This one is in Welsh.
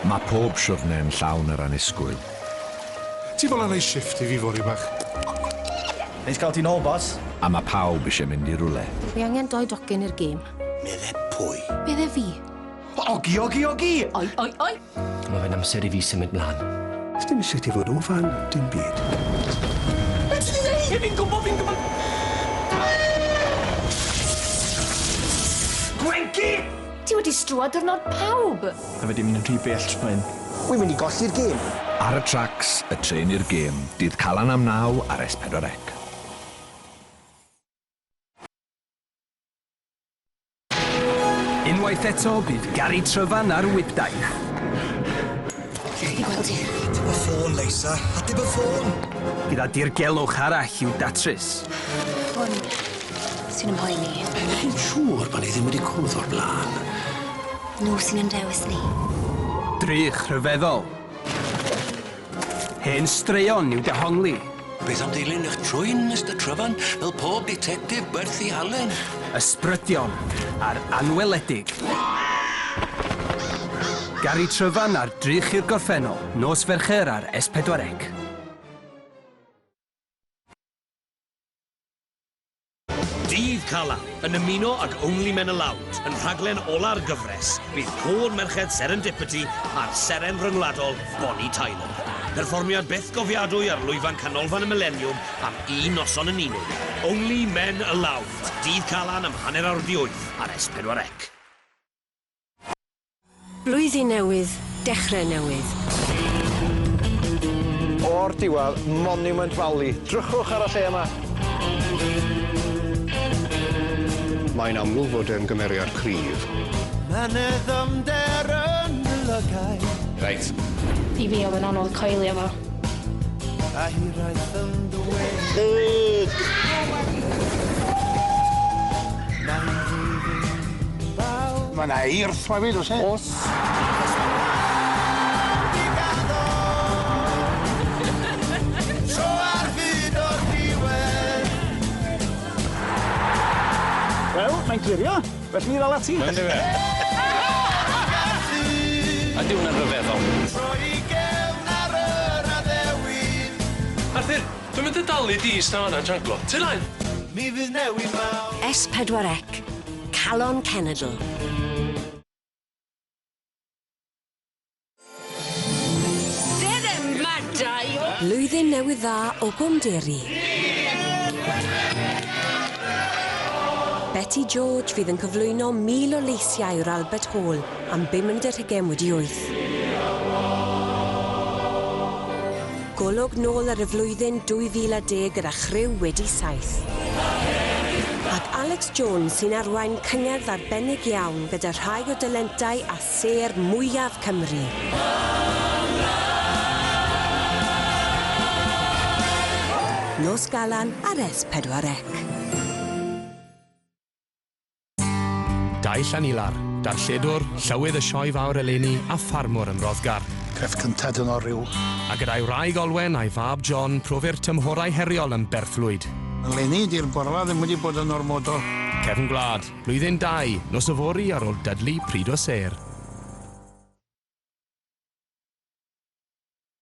Mae pob siwrne'n llawn yr annisgwyl. Ti fel yna i shift i fi fori bach? Neis gael ti'n ôl, boss. A mae pawb eisiau mynd i rwle. Fi angen 2 docyn i'r gêm. Medde pwy? Medde fi. Ogi! Oi. Mae fe'n amser i fi symud mlaen. Dim eisiau ti fod o fan, dim byd. Beth ti'n neud? Fi'n gwybod. Gwenci! Ti wedi strwad diwrnod pawb. A fe di mynd yn rhy bell sbaen. Wy'n mynd i golli'r gêm. Ar y tracs, y tren i'r gêm, dydd Calan am 9 ar S4C. Unwaith eto, bydd Gary Tryfan ar wybdaith. I gweld ti. Dim y ffôn, Leisa. A dim y ffôn. Gyda dirgelwch arall i'w datrys. Hwn sy'n ymhoeni. Fi'n siŵr bod ni ddim wedi cwrdd o'r blaen. Nhw sy'n yn dewis ni. Drych rhyfeddol. Hen straeon i'w dehongli. Beth am deilyn eich trwy'n, Mr Tryfan, fel pob detectif werth i halen? Ysbrydion a'r anweledig. Gary Tryfan ar Drych i'r Gorffennol, nos Fercher ar S4C. Dydd Calan, yn ymuno ag Only Men Allowed, yn rhaglen ola'r gyfres, bydd cwr merched Serendipity a'r seren ryngwladol Bonnie Tyler. Perfformiad byth gofiadwy ar lwyfan canolfan y millenniwm am 1 noson yn unig. Only Men Allowed, Dydd Calan am 7:08 ar S4C. Blwyddyn newydd, dechrau newydd. O'r diwedd, Monument Valley. Drychwch ar y lle yma. Mae'n amlwg fod e'n gymeriad cryf. Reit. I fi oedd yn anodd coelio fo. Mae yna eirth ma fi, dos e? Os. Wel, mae'n clirio. Felly ni ddal ati. Mae'n dweud. A diw hwnna'n rhyfeddol. Arthur, dwi'n mynd i dalu di sta hwnna'n janglo. Ty lain. S4C, Calon Cenedl. Blwyddyn newydd dda o Gwmderi. Betty George fydd yn cyflwyno 1000 o leisiau o'r Albert Hall am 58. Golwg nôl ar y flwyddyn 2010 gyda chryw wedi 7. Ac Alex Jones sy'n arwain cyngerdd arbennig iawn gyda rhai o dalentau a ser mwyaf Cymru. Nos Galan ar S4C. Dau Llanilar, darlledwr, llywydd y sioe fawr eleni a ffarmwr ym Mroddgar. Creff cyntad yn oryw. A gyda'i wraig Olwen a'i fab John profi'r tymhorau heriol yn berthlwyd. Eleni, di'r borfa ddim wedi bod yn ormodol. Cefn gwlad, blwyddyn 2, nos yfori ar ôl dydlu pryd o ser.